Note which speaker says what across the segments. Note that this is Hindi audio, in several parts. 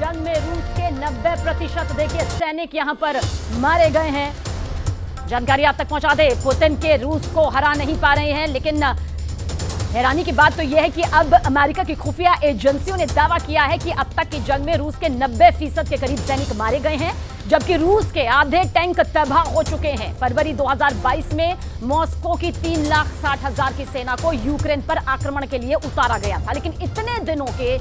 Speaker 1: जंग में रूस के 90% देखिए सैनिक यहां पर मारे गए हैं। जानकारी आप तक पहुंचा दे, पुतिन के रूस को हरा नहीं पा रहे हैं, लेकिन हैरानी की बात तो यह है कि अब अमेरिका की खुफिया एजेंसियों ने दावा किया है कि अब तक की जंग में रूस के 90% के करीब सैनिक मारे गए हैं, जबकि रूस के आधे टैंक तबाह हो चुके हैं। फरवरी 2022 में मॉस्को की 3,60,000 की सेना को यूक्रेन पर आक्रमण के लिए उतारा गया था, लेकिन इतने दिनों के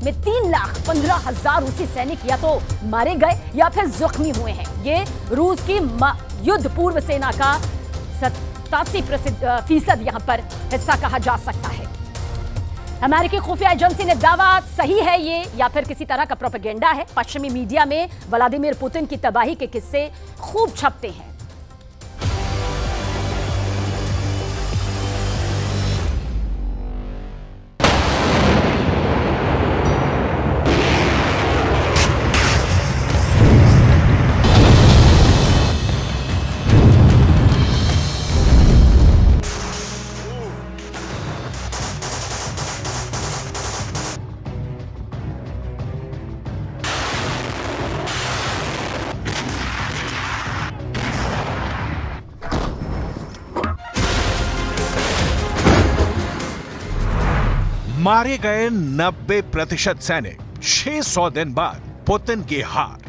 Speaker 1: में 3,15,000 रूसी सैनिक या तो मारे गए या फिर जख्मी हुए हैं। ये रूस की युद्ध पूर्व सेना का 87% यहां पर हिस्सा कहा जा सकता है। अमेरिकी खुफिया एजेंसी ने दावा सही है ये या फिर किसी तरह का प्रोपेगेंडा है? पश्चिमी मीडिया में व्लादिमीर पुतिन की तबाही के किस्से खूब छपते हैं।
Speaker 2: मारे गए 90% सैनिक, 600 दिन बाद पुतिन की हार।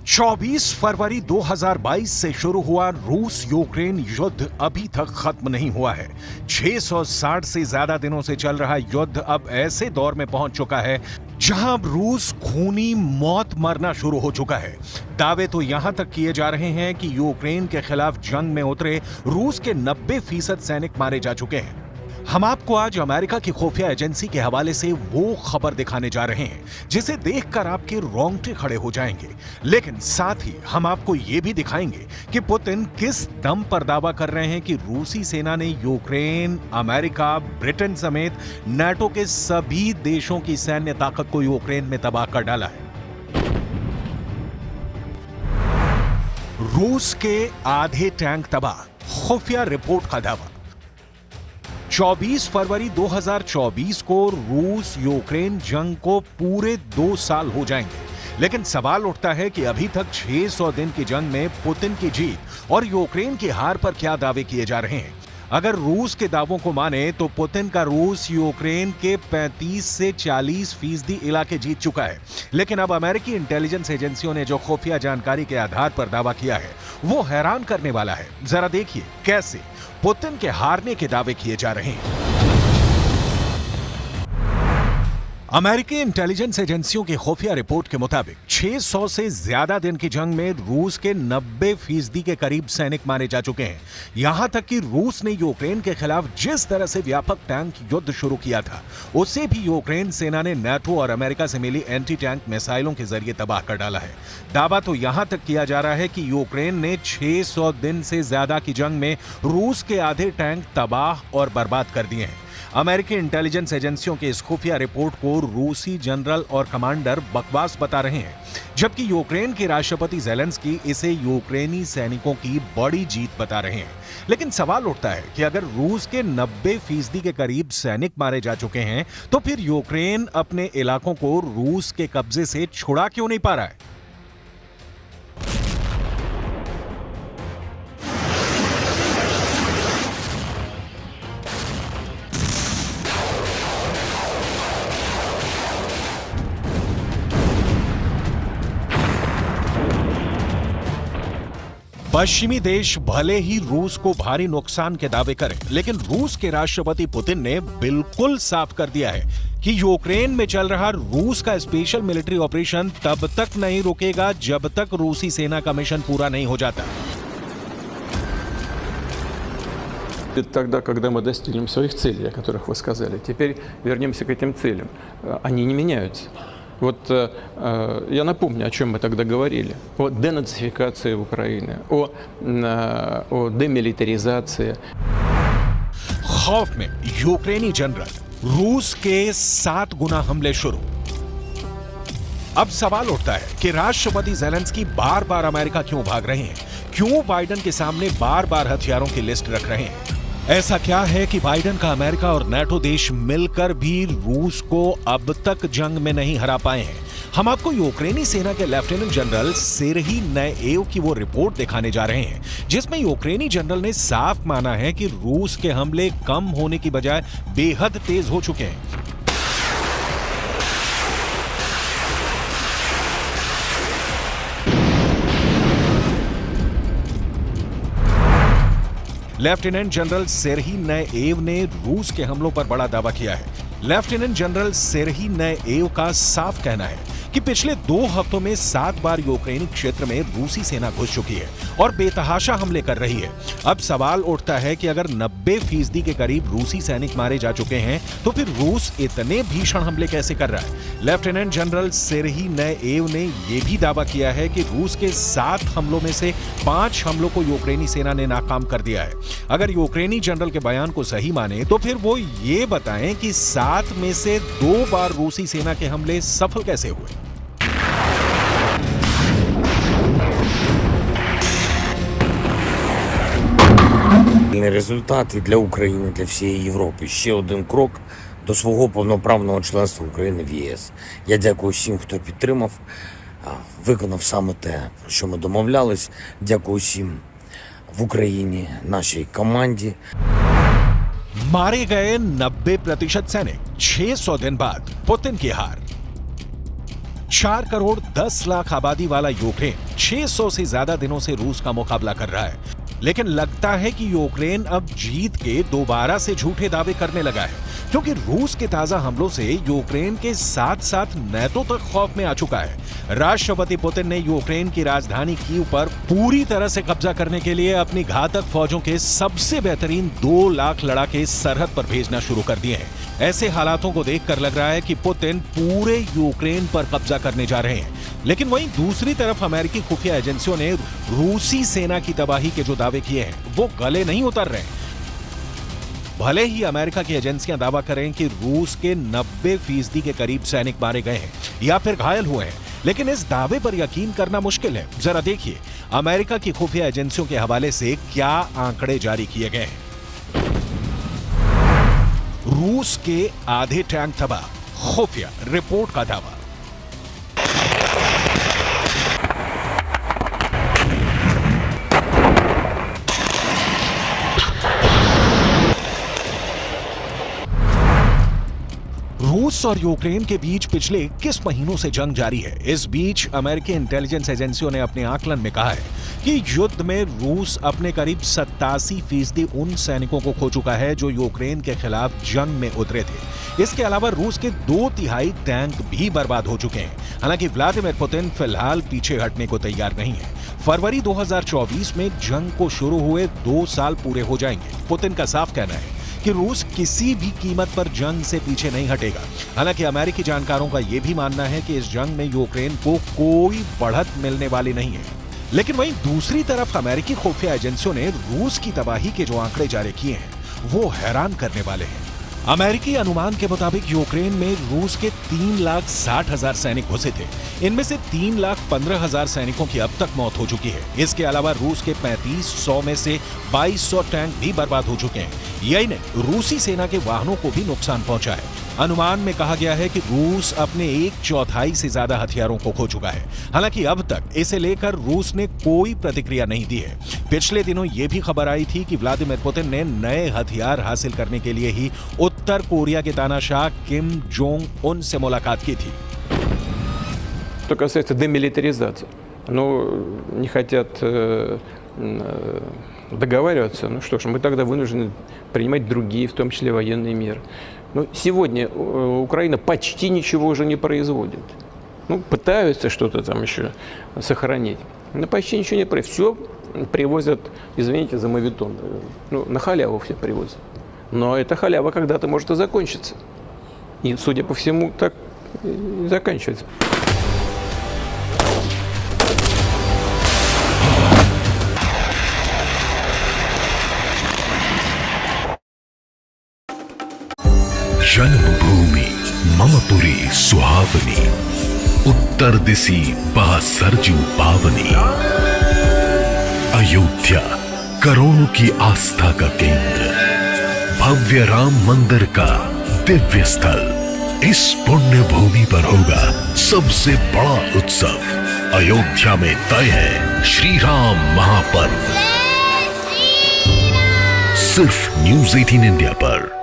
Speaker 2: 24 फरवरी 2022 से शुरू हुआ रूस यूक्रेन युद्ध अभी तक खत्म नहीं हुआ है। 660 से ज्यादा दिनों से चल रहा युद्ध अब ऐसे दौर में पहुंच चुका है जहां अब रूस खूनी मौत मरना शुरू हो चुका है। दावे तो यहां तक किए जा रहे हैं कि यूक्रेन के खिलाफ जंग में उतरे रूस के 90% सैनिक मारे जा चुके हैं। हम आपको आज अमेरिका की खुफिया एजेंसी के हवाले से वो खबर दिखाने जा रहे हैं जिसे देखकर आपके रोंगटे खड़े हो जाएंगे, लेकिन साथ ही हम आपको ये भी दिखाएंगे कि पुतिन किस दम पर दावा कर रहे हैं कि रूसी सेना ने यूक्रेन, अमेरिका, ब्रिटेन समेत नाटो के सभी देशों की सैन्य ताकत को यूक्रेन में तबाह कर डाला है। रूस के आधे टैंक तबाह, खुफिया रिपोर्ट का दावा। 24 फरवरी 2024 को रूस यूक्रेन जंग को पूरे 2 साल हो जाएंगे, लेकिन सवाल उठता है कि अभी तक 600 दिन की जंग में पुतिन की जीत और यूक्रेन की हार पर क्या दावे किए जा रहे हैं। अगर रूस के दावों को माने तो पुतिन का रूस यूक्रेन के 35 से 40% इलाके जीत चुका है, लेकिन अब अमेरिकी इंटेलिजेंस एजेंसियों ने जो खुफिया जानकारी के आधार पर दावा किया है वो हैरान करने वाला है। जरा देखिए कैसे पुतिन के हारने के दावे किए जा रहे हैं। अमेरिकी इंटेलिजेंस एजेंसियों की खुफिया रिपोर्ट के मुताबिक 600 से ज्यादा दिन की जंग में रूस के 90% के करीब सैनिक मारे जा चुके हैं। यहां तक कि रूस ने यूक्रेन के खिलाफ जिस तरह से व्यापक टैंक युद्ध शुरू किया था, उसे भी यूक्रेन सेना ने नाटो और अमेरिका से मिली एंटी टैंक मिसाइलों के जरिए तबाह कर डाला है। दावा तो यहां तक किया जा रहा है कि यूक्रेन ने 600 दिन से ज्यादा की जंग में रूस के आधे टैंक तबाह और बर्बाद कर दिए हैं। अमेरिकी इंटेलिजेंस एजेंसियों की इस खुफिया रिपोर्ट को रूसी जनरल और कमांडर बकवास बता रहे हैं, जबकि यूक्रेन के राष्ट्रपति ज़ेलेंस्की इसे यूक्रेनी सैनिकों की बड़ी जीत बता रहे हैं। लेकिन सवाल उठता है कि अगर रूस के 90% के करीब सैनिक मारे जा चुके हैं, तो फिर यूक्रेन अपने इलाकों को रूस के कब्जे से छुड़ा क्यों नहीं पा रहा है? पश्चिमी देश भले ही रूस को भारी नुकसान के दावे करें, लेकिन रूस के राष्ट्रपति पुतिन ने बिल्कुल साफ कर दिया है कि यूक्रेन में चल रहा रूस का स्पेशल मिलिट्री ऑपरेशन तब तक नहीं रुकेगा जब तक रूसी सेना का मिशन पूरा नहीं हो जाता।
Speaker 3: Тогда, когда мы достигнем своих целей, о которых вы сказали, теперь вернемся к этим целям. Они не меняются. Вот я напомню, о чем мы тогда говорили. О денацификации Украины, о демилитаризации.
Speaker 2: खौफ में यूक्रेनी जनरल, रूस के 7 गुना हमले शुरू। अब सवाल उठता है कि राष्ट्रपति ज़ेलेंस्की बार बार अमेरिका क्यों भाग रहे हैं? क्यों बाइडेन के सामने बार बार हथियारों की लिस्ट रख रहे हैं? ऐसा क्या है कि बाइडेन का अमेरिका और नेटो देश मिलकर भी रूस को अब तक जंग में नहीं हरा पाए हैं? हम आपको यूक्रेनी सेना के लेफ्टिनेंट जनरल सेर्ही नएव की वो रिपोर्ट दिखाने जा रहे हैं, जिसमें यूक्रेनी जनरल ने साफ माना है कि रूस के हमले कम होने की बजाय बेहद तेज हो चुके हैं। लेफ्टिनेंट जनरल सेर्ही नएव ने रूस के हमलों पर बड़ा दावा किया है। लेफ्टिनेंट जनरल सेर्ही नएव का साफ कहना है कि पिछले 2 हफ्तों में 7 बार यूक्रेनी क्षेत्र में रूसी सेना घुस चुकी है और बेतहाशा हमले कर रही है। अब सवाल उठता है कि अगर 90% के करीब रूसी सैनिक मारे जा चुके हैं तो फिर रूस इतने भीषण हमले कैसे कर रहा है? लेफ्टिनेंट जनरल सेर्ही नएव ने यह भी दावा किया है कि रूस के 7 हमलों में से 5 हमलों को यूक्रेनी सेना ने नाकाम कर दिया है। अगर यूक्रेनी जनरल के बयान को सही माने तो फिर वो ये बताएं कि 7 में से 2 बार रूसी सेना के हमले सफल कैसे हुए।
Speaker 4: Результати для України, для всієї Європи. Ще один крок до свого повноправного членства України в ЄС. Я дякую всім, хто підтримав, виконав саме те, про що ми домовлялись. Дякую всім в Україні, нашій команді.
Speaker 2: मारे गए 90% सैनिक, 600 दिन बाद पुतिन की हार। 4 करोड़ 10 लाख आबादी वाला यूक्रेन 600 से ज्यादा दिनों से रूस का मुकाबला कर रहा है, लेकिन लगता है कि यूक्रेन अब जीत के दोबारा से झूठे दावे करने लगा है, क्योंकि रूस के ताजा हमलों से यूक्रेन के साथ साथ नेटो तक खौफ में आ चुका है। राष्ट्रपति पुतिन ने यूक्रेन की राजधानी कीव पर पूरी तरह से कब्जा करने के लिए अपनी घातक फौजों के सबसे बेहतरीन 2 लाख लड़ाके सरहद पर भेजना शुरू कर दिए हैं। ऐसे हालातों को देखकर लग रहा है कि पुतिन पूरे यूक्रेन पर कब्जा करने जा रहे हैं। लेकिन वहीं दूसरी तरफ अमेरिकी खुफिया एजेंसियों ने रूसी सेना की तबाही के जो दावे किए हैं वो गले नहीं उतर रहे। भले ही अमेरिका की एजेंसियां दावा करें कि रूस के 90% के करीब सैनिक मारे गए हैं या फिर घायल हुए हैं, लेकिन इस दावे पर यकीन करना मुश्किल है। जरा देखिए अमेरिका की खुफिया एजेंसियों के हवाले से क्या आंकड़े जारी किए गए हैं। रूस के आधे टैंक तबाह, खुफिया रिपोर्ट का दावा। रूस और यूक्रेन के बीच पिछले 21 महीनों से जंग जारी है। इस बीच अमेरिकी इंटेलिजेंस एजेंसियों ने अपने आकलन में कहा है कि युद्ध में रूस अपने करीब 87% उन सैनिकों को खो चुका है जो यूक्रेन के खिलाफ जंग में उतरे थे। इसके अलावा रूस के 2/3 टैंक भी बर्बाद हो चुके हैं। हालांकि व्लादिमीर पुतिन फिलहाल पीछे हटने को तैयार नहीं है। फरवरी 2024 में जंग को शुरू हुए 2 साल पूरे हो जाएंगे। पुतिन का साफ कहना है कि रूस किसी भी कीमत पर जंग से पीछे नहीं हटेगा। हालांकि अमेरिकी जानकारों का यह भी मानना है कि इस जंग में यूक्रेन को कोई बढ़त मिलने वाली नहीं है। लेकिन वहीं दूसरी तरफ अमेरिकी खुफिया एजेंसियों ने रूस की तबाही के जो आंकड़े जारी किए हैं वो हैरान करने वाले हैं। अमेरिकी अनुमान के मुताबिक यूक्रेन में रूस के 3,60,000 सैनिक घुसे थे। इनमें से 3,15,000 सैनिकों की अब तक मौत हो चुकी है। इसके अलावा रूस के 3500 में से 2200 टैंक भी बर्बाद हो चुके हैं। यही नहीं, रूसी सेना के वाहनों को भी नुकसान पहुंचा है। अनुमान में कहा गया है कि रूस अपने 1/4 से ज्यादा हथियारों को खो चुका है। हालांकि अब तक इसे लेकर रूस ने कोई प्रतिक्रिया नहीं दी है। पिछले दिनों यह भी खबर आई थी कि व्लादिमीर पुतिन ने नए हथियार हासिल करने के लिए ही उत्तर कोरिया के तानाशाह किम जोंग उन से मुलाकात की थी।
Speaker 3: Что касается демилитаризации, не хотят договариваться, ну что ж, мы тогда вынуждены принимать другие, в том числе военные меры. Но сегодня Украина почти ничего уже не производит. Пытаются что-то там еще сохранить, но почти ничего не производят. Все привозят, извините за моветон, на халяву все привозят. Но эта халява когда-то может и закончиться. И, судя по всему, так и заканчивается.
Speaker 5: जन्मभूमि ममपुरी सुहावनी, उत्तर दिशि बह सरजू पावनी। अयोध्या करोड़ों की आस्था का केंद्र। भव्य राम मंदिर का दिव्य स्थल। इस पुण्य भूमि पर होगा सबसे बड़ा उत्सव। अयोध्या में तय है श्री राम महापर्व। सिर्फ न्यूज़ 18 इंडिया पर।